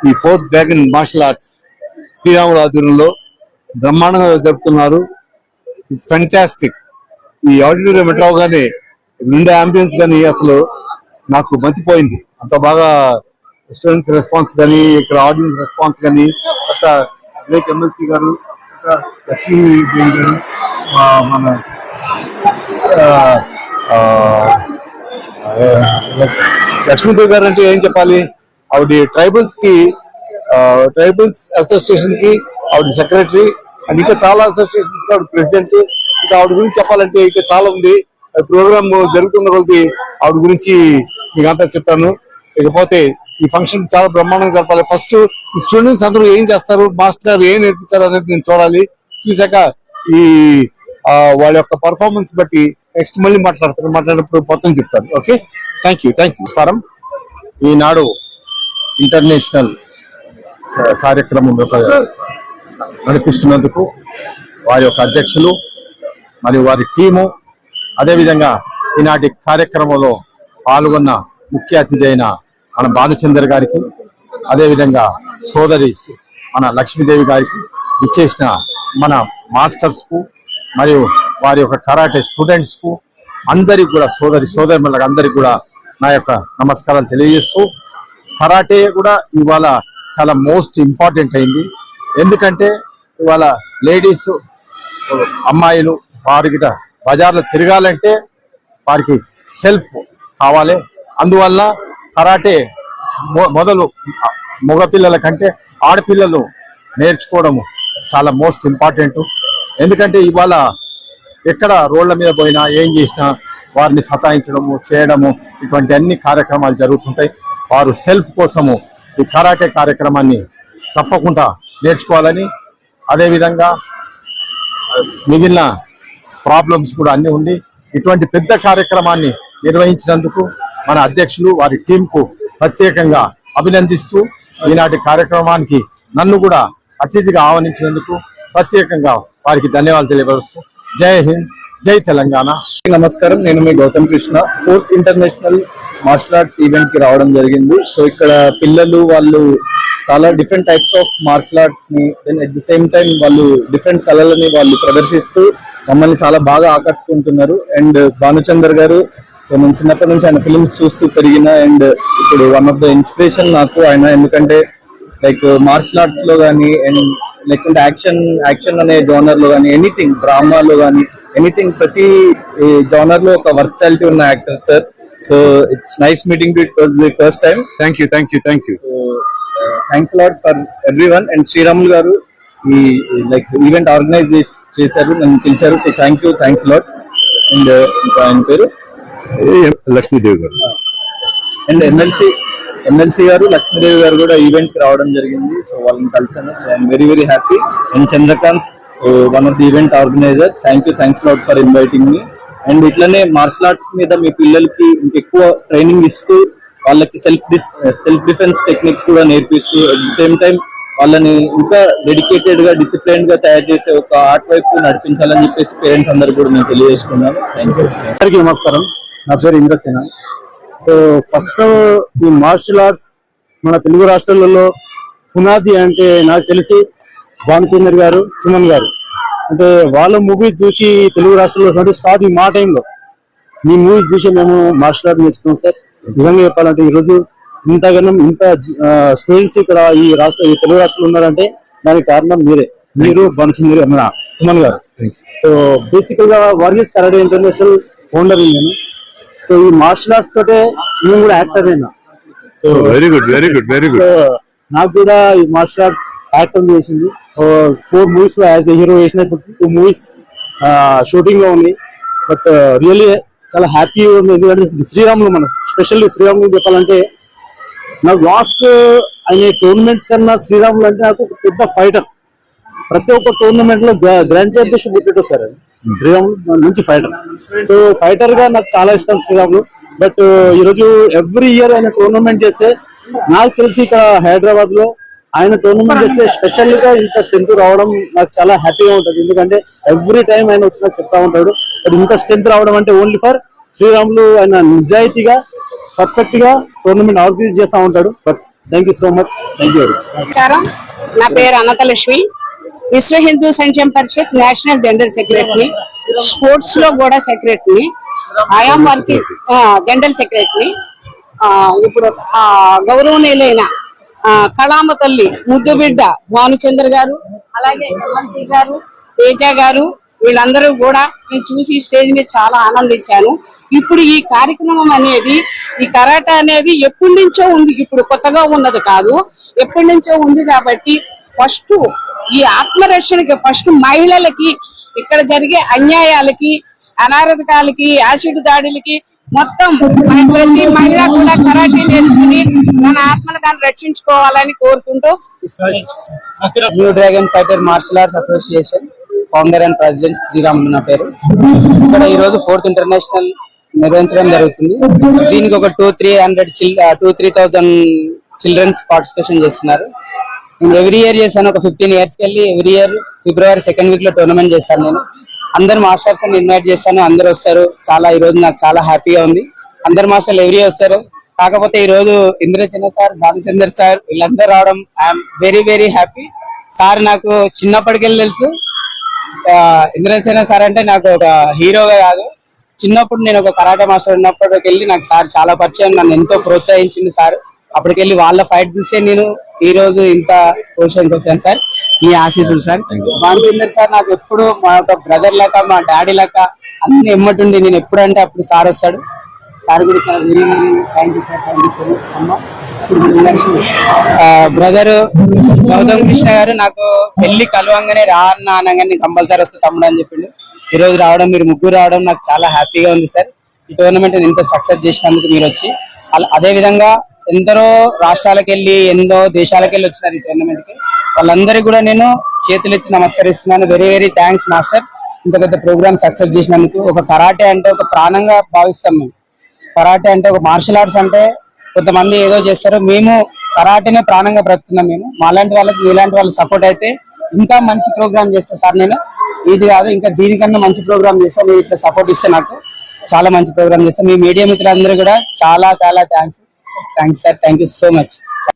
ఈ fourth dragon martial arts Sriramulu ఆధ్వర్యంలో బ్రహ్మాండంగా జరుపుతున్నారు. It's fantastic. ఈ ఆడిటోరియం ఎట్లా అవగానే నిండా అంబియన్స్ కానీ అసలు నాకు మతిపోయింది. అంత బాగా స్టూడెంట్స్ రెస్పాన్స్ కానీ, ఇక్కడ ఆడియన్స్ రెస్పాన్స్ కానీ, అట్లా బ్రేక్ ఎమ్మెల్సీ గారు, లక్ష్మీ గారు, మన లక్ష్మీదేవి గారు అంటే ఏం చెప్పాలి, ఆవిడ ట్రైబల్స్ అసోసియేషన్ కి ఆవిడ సెక్రటరీ అండ్ ఇంకా చాలా అసోసియేషన్స్ కి ఆవిడ ప్రెసిడెంట్. ఇంకా ఆవిడ గురించి చెప్పాలంటే ఇంకా చాలా ఉంది. ప్రోగ్రామ్ జరుగుతున్న రోజు ఆవిడ గురించి మీకు అంతా చెప్పాను. ఇకపోతే ఈ ఫంక్షన్ చాలా బ్రహ్మాండంగా జరపాలి. ఫస్ట్ ఈ స్టూడెంట్స్ అందరూ ఏం చేస్తారు, మాస్టర్ గారు ఏం నేర్పించారు అనేది నేను చూడాలి. చూసాక ఈ వాళ్ళ యొక్క పర్ఫార్మెన్స్ బట్టి నెక్స్ట్ మళ్ళీ మాట్లాడినప్పుడు మొత్తం చెప్తాను. Okay, thank you. నమస్కారం. ఈనాడు ఇంటర్నేషనల్ కార్యక్రమం నడిపిస్తున్నందుకు వారి యొక్క అధ్యక్షులు మరియు వారి టీము, అదేవిధంగా ఈనాటి కార్యక్రమంలో పాల్గొన్న ముఖ్య అతిథి అయిన మన భానుచందర్ గారికి, అదేవిధంగా సోదరి మన లక్ష్మీదేవి గారికి, ఇచ్చేసిన మన మాస్టర్స్ కు మరియు వారి యొక్క కరాటే స్టూడెంట్స్ కు అందరికి కూడా, సోదరిమణులకు అందరికి కూడా నా యొక్క నమస్కారాలు తెలియజేస్తూ, కరాటే కూడా ఇవాళ చాలా మోస్ట్ ఇంపార్టెంట్ అయింది. ఎందుకంటే ఇవాళ లేడీస్ అమ్మాయిలు వారికి బజార్లో తిరగాలంటే వారికి సెల్ఫ్ కావాలి. అందువల్ల కరాటే మొదలు మగపిల్లల కంటే ఆడపిల్లలు నేర్చుకోవడము చాలా మోస్ట్ ఇంపార్టెంట్. ఎందుకంటే ఇవాళ ఎక్కడ రోడ్ల మీద పోయినా ఏం చేసినా వారిని సతాయించడము, చేయడము, ఇటువంటి అన్ని కార్యక్రమాలు జరుగుతుంటాయి. వారు సెల్ఫ్ కోసము ఈ కరాటే కార్యక్రమాన్ని తప్పకుండా నేర్చుకోవాలని, అదేవిధంగా మిగిలిన ప్రాబ్లమ్స్ కూడా అన్ని ఉండి ఇటువంటి పెద్ద కార్యక్రమాన్ని నిర్వహించినందుకు మన అధ్యక్షులు వారి టీంకు ప్రత్యేకంగా అభినందిస్తూ, ఈనాటి కార్యక్రమానికి నన్ను కూడా అతిథిగా ఆహ్వానించినందుకు ప్రత్యేకంగా వారికి ధన్యవాదాలు తెలియపరుస్తూ జై హింద్, జై తెలంగాణ. నమస్కారం, నేను మీ Gautam Krishna. 4th international martial arts event కి రావడం జరిగింది. సో ఇక్కడ పిల్లలు వాళ్ళు చాలా different types of martial arts ని, then at the same time వాళ్ళు డిఫరెంట్ కళలని వాళ్ళు ప్రదర్శిస్తూ మమ్మల్ని చాలా బాగా ఆకట్టుకుంటున్నారు. అండ్ భానుచందర్ గారు, సో నేను చిన్నప్పటి నుంచి ఆయన ఫిల్మ్స్ చూస్తూ పెరిగిన, అండ్ ఇప్పుడు వన్ ఆఫ్ ద ఇన్స్పిరేషన్ నాకు ఆయన. ఎందుకంటే లైక్ మార్షల్ ఆర్ట్స్ లో కానీ, అండ్ లేకుంటే యాక్షన్ అనే జోనర్ లో కానీ, ఎనీథింగ్ డ్రామాలో కానీ, ఎనీథింగ్ ప్రతి జోనర్ లో ఒక వర్సిటాలిటీ ఉన్న actor sir. So it's nice meeting to it was the first time. Thank you. So thanks lot for everyone. And Sriramulu గారు ఈ లైక్ ఈవెంట్ ఆర్గనైజ్ చేశారు, నన్ను పిలిచారు. So thanks lot. అండ్ ఇంకా ఆయన పేరు లక్ష్మీదేవి గారు. అండ్ ఎమ్మెల్సీ గారు, లక్ష్మీదేవి గారు కూడా ఈవెంట్ కి రావడం జరిగింది. సో వాళ్ళని కలిసాను. So I'm very happy. And Chandrakant, one of the event organiser, thanks lot for inviting me. And ఇట్లనే మార్షల్ ఆర్ట్స్ మీద మీ పిల్లలకి ఇంకెక్కువ ట్రైనింగ్ ఇస్తూ, వాళ్ళకి సెల్ఫ్ డిఫెన్స్ టెక్నిక్స్ కూడా నేర్పిస్తూ, అట్ ది సేమ్ టైం వాళ్ళని ఇంకా డెడికేటెడ్ గా, డిసిప్లైన్ గా తయారు చేసే ఒక ఆర్ట్ వైపు నడిపించాలని చెప్పేసి పేరెంట్స్ అందరు కూడా నేను తెలియజేసుకున్నాను. Thank you. అందరికీ నమస్కారం. నా పేరు ఇంద్రసేన. సో ఫస్ట్ ఈ మార్షల్ ఆర్ట్స్ మన తెలుగు రాష్ట్రాలలో పునాది అంటే నాకు తెలిసి భానుచందర్ గారు, సుమన్ గారు. అంటే వాళ్ళ మూవీస్ చూసి తెలుగు రాష్ట్రాల్లో స్టార్ట్ మా టైంలో మీ మూవీస్ చూసి మేము మార్షల్ ఆర్ట్ నేర్చుకున్నాం సార్. నిజంగా చెప్పాలంటే ఈరోజు ఇంత స్టూడెంట్స్ ఇక్కడ ఈ తెలుగు రాష్ట్రంలో ఉన్నారంటే దానికి కారణం మీరు భానుచందర్ మన సుమన్ గారు. సో బేసికల్ గా వారియర్స్ కరాటే ఇంటర్నేషనల్ ఫౌండర్ నేను. సో ఈ మార్షల్ ఆర్ట్స్ తోటే నేను కూడా యాక్టర్ అయినా. So very good. నాకు కూడా ఈ మార్షల్ ఆర్ట్స్ యాక్టర్ చేసింది. 4 మూవీస్ లో యాజ్ ఎ హీరో వేసిన, 2 మూవీస్ షూటింగ్ లో ఉంది. బట్ రియల్లీ చాలా హ్యాపీ ఉంది. ఎందుకంటే శ్రీరాములు, మన స్పెషల్లీ శ్రీరాములు చెప్పాలంటే నాకు లాస్ట్ అనే టోర్నమెంట్స్ కన్నా శ్రీరాములు అంటే నాకు ఒక పెద్ద ఫైటర్. ప్రతి ఒక్క టోర్నమెంట్ లో గ్రాండ్ ఛాంపియన్షిప్ పెట్టారు సార్. శ్రీరాములు మంచి ఫైటర్. సో ఫైటర్ గా నాకు చాలా ఇష్టం శ్రీరాములు. బట్ ఈరోజు ఎవ్రీ ఇయర్ ఆయన టోర్నమెంట్ చేస్తే, నాకు తెలిసి ఇక్కడ హైదరాబాద్ లో ఆయన టోర్నమెంట్ చేస్తే స్పెషల్ గా ఇంత స్ట్రెంత్ రావడం నాకు చాలా హ్యాపీగా ఉంటుంది. ఎందుకంటే ఎవ్రీ టైం ఆయన వచ్చినా చెప్తా ఉంటాడు. బట్ ఇంత స్ట్రెంత్ రావడం అంటే ఓన్లీ ఫర్ శ్రీరాములు. ఆయన నిజాయితీగా పర్ఫెక్ట్ గా టోర్నమెంట్ ఆర్గనైజ్ చేస్తా ఉంటాడు. But thank you so much. Thank you. నమస్కారం, నా పేరు అనంతలక్ష్మి. విశ్వ హిందూ సంక్షేమ పరిషత్ నేషనల్ జనరల్ సెక్రటరీ, స్పోర్ట్స్ లో కూడా secretary, I am working general secretary. ఇప్పుడు గౌరవనీయులైన కళామ తల్లి ముద్దు బిడ్డ భానుచంద్ర గారు, అలాగే ఎమ్మెల్సీ గారు, తేజ గారు, వీళ్ళందరూ కూడా నేను చూసి ఈ స్టేజ్ మీద చాలా ఆనందించాను. ఇప్పుడు ఈ కార్యక్రమం అనేది, ఈ కరాటే అనేది ఎప్పటి నుంచో ఉంది, ఇప్పుడు కొత్తగా ఉన్నది కాదు, ఎప్పటి నుంచో ఉంది. కాబట్టి ఫస్ట్ ఈ ఆత్మరక్షణకి, ఫస్ట్ మహిళలకి, ఇక్కడ జరిగే అన్యాయాలకి, అనారోగ్యాలకి, యాసిడ్ దాడులకి మొత్తం ప్రతి మహిళ కూడా కరాటే నేర్చుకుని తన ఆత్మను తాను రక్షించుకోవాలని కోరుకుంటూ, new dragon fighter martial arts association founder and president Sriramulu నా పేరు. ఇక్కడ ఈ రోజు 4th ఇంటర్నేషనల్ నిర్వహించడం జరుగుతుంది. దీనికి ఒక 2,300 చిల్డ్రన్స్ పార్టిసిపేషన్ చేస్తున్నారు. నేను ఎవ్రీ ఇయర్ చేశాను, ఒక 15 years కి వెళ్ళి every year February 2nd week లో టోర్నమెంట్ చేస్తాను. నేను అందరు మాస్టర్స్ అని ఇన్వైట్ చేస్తాను, అందరు వస్తారు. ఈ రోజు నాకు చాలా హ్యాపీగా ఉంది. అందరు మాస్టర్లు ఎవ్రీ వస్తారు. కాకపోతే ఈ రోజు ఇంద్రసేన సార్, భానుచందర్ సార్ వీళ్ళందరూ రావడం I'm very very happy. Sir నాకు చిన్నప్పటికెళ్ళి తెలుసు. ఇంద్రసేన సార్ అంటే నాకు ఒక హీరోగా కాదు, చిన్నప్పుడు నేను ఒక కరాటే మాస్టర్ ఉన్నప్పటికెళ్ళి నాకు సార్ చాలా పరిచయం, నన్ను ఎంతో ప్రోత్సహించింది సార్. అప్పటికెళ్ళి వాళ్ళ ఫైట్ చూసే నేను ఈ రోజు ఇంత పొజిషన్కి వచ్చాను సార్. మీ ఆశీస్సులు సార్. భానుచందర్ సార్ నాకు ఎప్పుడు మా ఒక బ్రదర్ లెక్క, మా డాడీ లెక్క అన్ని ఎమ్మటుండి, నేను ఎప్పుడంటే అప్పుడు సార్ వస్తాడు. సార్ కూడా చాలా very very thank you sir. Thank you so much అమ్మ. బ్రదర్ గౌతమ్ కృష్ణ గారు నాకు పెళ్లి కలవంగానే రా అన్న అనగానే కంపల్సరీ వస్తే తమ్ముడు అని చెప్పిండు. ఈ రోజు రావడం, మీరు ముగ్గురు రావడం నాకు చాలా హ్యాపీగా ఉంది సార్. ఈ టోర్నమెంట్ ఎంత సక్సెస్ చేసినందుకు మీరు వచ్చి, అదే విధంగా ఎందరో రాష్ట్రాలకు వెళ్ళి, ఎన్నో దేశాలకు వెళ్ళి వచ్చినారు ఈ టోర్నమెంట్ కి. వాళ్ళందరికీ కూడా నేను చేతులెత్తి నమస్కరిస్తున్నాను. వెరీ వెరీ థ్యాంక్స్ మాస్టర్స్, ఇంత పెద్ద ప్రోగ్రామ్ సక్సెస్ చేసినందుకు. ఒక కరాటే అంటే ఒక ప్రాణంగా భావిస్తాం మేము. కరాటే అంటే ఒక మార్షల్ ఆర్ట్స్ అంటే కొంతమంది ఏదో చేస్తారు, మేము కరాటేనే ప్రాణంగా బ్రతుకున్నాం. మేము మాలాంటి వాళ్ళకి, మీలాంటి వాళ్ళు సపోర్ట్ అయితే ఇంకా మంచి ప్రోగ్రామ్ చేస్తా సార్. నేను ఇది కాదు, ఇంకా దీనికన్నా మంచి ప్రోగ్రామ్ చేస్తా. మీరు ఇట్లా సపోర్ట్ ఇస్తే నాకు చాలా మంచి ప్రోగ్రామ్ చేస్తా. మీ మీడియా మిత్రులందరూ కూడా చాలా చాలా thanks sir. Thank you so much.